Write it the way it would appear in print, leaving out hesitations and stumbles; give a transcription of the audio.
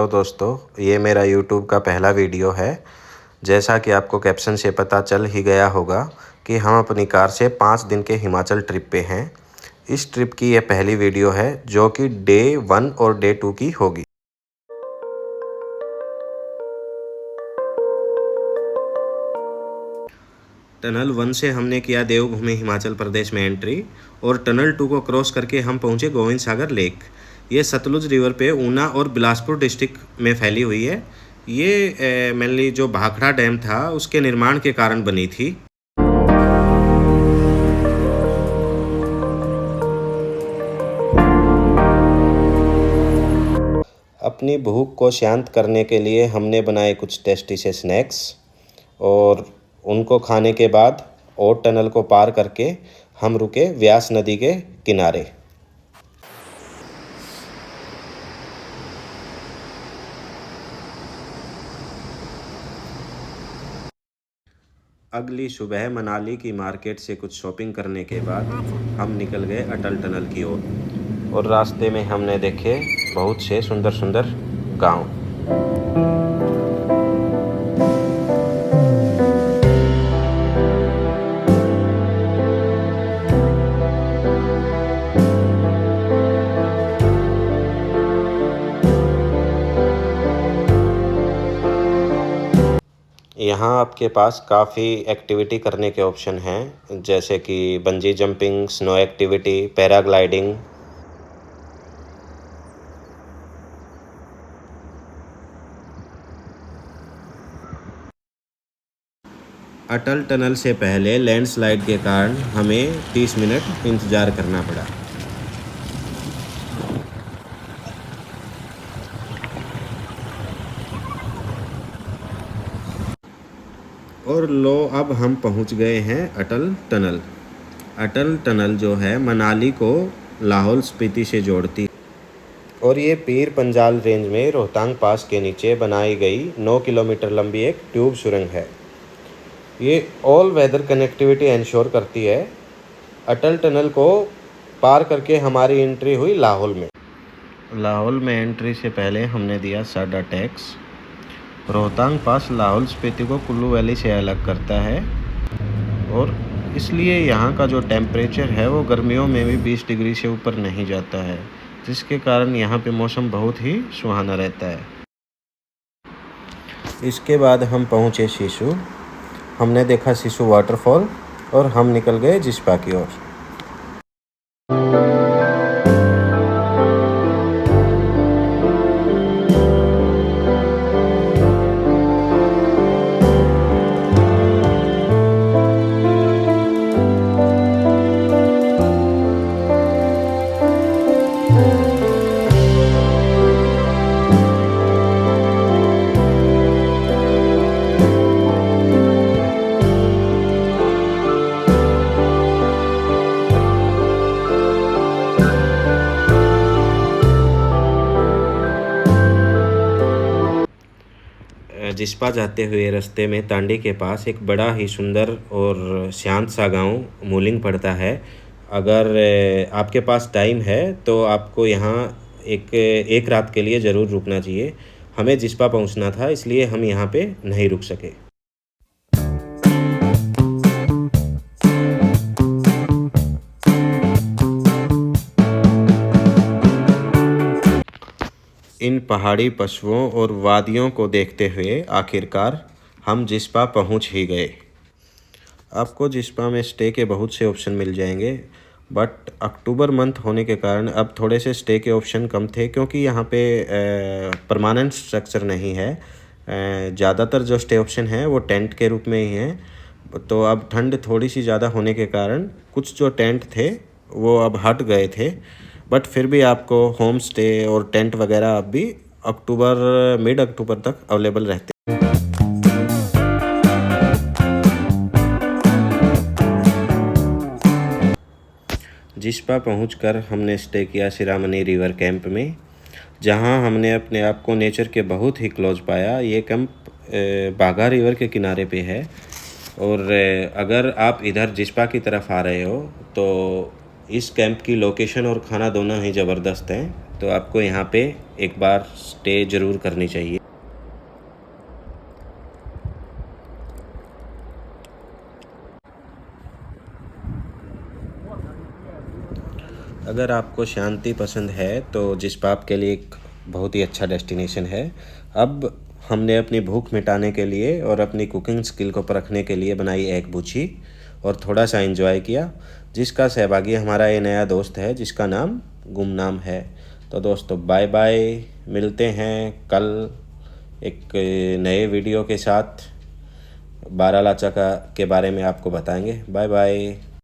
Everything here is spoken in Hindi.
हेलो दोस्तों, ये मेरा यूट्यूब का पहला वीडियो है। जैसा कि आपको कैप्शन से पता चल ही गया होगा कि हम अपनी कार से 5 दिन के हिमाचल ट्रिप पे हैं। इस ट्रिप की ये पहली वीडियो है जो कि डे 1 और डे 2 की होगी। टनल 1 से हमने किया देवभूमि हिमाचल प्रदेश में एंट्री और टनल 2 को क्रॉस करके हम पहुंचे गोविंद सागर लेक। ये सतलुज रिवर पे ऊना और बिलासपुर डिस्ट्रिक्ट में फैली हुई है। ये मेनली जो भाखड़ा डैम था उसके निर्माण के कारण बनी थी। अपनी भूख को शांत करने के लिए हमने बनाए कुछ टेस्टी से स्नैक्स और उनको खाने के बाद और टनल को पार करके हम रुके व्यास नदी के किनारे। अगली सुबह मनाली की मार्केट से कुछ शॉपिंग करने के बाद हम निकल गए अटल टनल की ओर और रास्ते में हमने देखे बहुत से सुंदर सुंदर गांव। यहाँ आपके पास काफ़ी एक्टिविटी करने के ऑप्शन हैं, जैसे कि bungee jumping, snow activity, paragliding. Atal tunnel से पहले लैंडस्लाइड के कारण हमें 30 मिनट इंतज़ार करना पड़ा। और लो, अब हम पहुंच गए हैं अटल टनल। अटल टनल जो है मनाली को लाहौल स्पीति से जोड़ती और ये पीर पंजाल रेंज में रोहतांग पास के नीचे बनाई गई 9 किलोमीटर लंबी एक ट्यूब सुरंग है। ये ऑल वेदर कनेक्टिविटी इंश्योर करती है। अटल टनल को पार करके हमारी एंट्री हुई लाहौल में। लाहौल में एंट्री से पहले हमने दिया साडा टैक्स। रोहतांग पास लाहौल स्पीति को कुल्लू वैली से अलग करता है और इसलिए यहाँ का जो टेम्परेचर है वो गर्मियों में भी 20 डिग्री से ऊपर नहीं जाता है, जिसके कारण यहाँ पे मौसम बहुत ही सुहाना रहता है। इसके बाद हम पहुँचे सिसु। हमने देखा सिसु वाटरफॉल और हम निकल गए जिस्पा की ओर। जिस्पा जाते हुए रास्ते में तांडी के पास एक बड़ा ही सुंदर और शांत सा गांव मूलिंग पड़ता है। अगर आपके पास टाइम है तो आपको यहाँ एक रात के लिए ज़रूर रुकना चाहिए। हमें जिस्पा पहुँचना था, इसलिए हम यहाँ पे नहीं रुक सके। इन पहाड़ी पशुओं और वादियों को देखते हुए आखिरकार हम जिस्पा पहुंच ही गए। आपको जिस्पा में स्टे के बहुत से ऑप्शन मिल जाएंगे, बट अक्टूबर मंथ होने के कारण अब थोड़े से स्टे के ऑप्शन कम थे, क्योंकि यहाँ पे परमानेंट स्ट्रक्चर नहीं है। ज़्यादातर जो स्टे ऑप्शन हैं वो टेंट के रूप में ही हैं। तो अब ठंड थोड़ी सी ज़्यादा होने के कारण कुछ जो टेंट थे वो अब हट गए थे, बट फिर भी आपको होम स्टे और टेंट वगैरह अब भी मिड अक्टूबर तक अवेलेबल रहते हैं। जिस्पा पहुंचकर हमने स्टे किया सिरामनी रिवर कैंप में, जहां हमने अपने आप को नेचर के बहुत ही क्लोज पाया। ये कैंप बाघा रिवर के किनारे पे है और अगर आप इधर जिस्पा की तरफ आ रहे हो तो इस कैंप की लोकेशन और खाना दोनों ही ज़बरदस्त हैं। तो आपको यहाँ पे एक बार स्टे ज़रूर करनी चाहिए। अगर आपको शांति पसंद है तो जिस्पाप के लिए एक बहुत ही अच्छा डेस्टिनेशन है। अब हमने अपनी भूख मिटाने के लिए और अपनी कुकिंग स्किल को परखने के लिए बनाई एक बूची और थोड़ा सा एंजॉय किया, जिसका सहभागी हमारा ये नया दोस्त है जिसका नाम गुमनाम है। तो दोस्तों बाय बाय, मिलते हैं कल एक नए वीडियो के साथ। बारालाचा के बारे में आपको बताएंगे। Bye bye.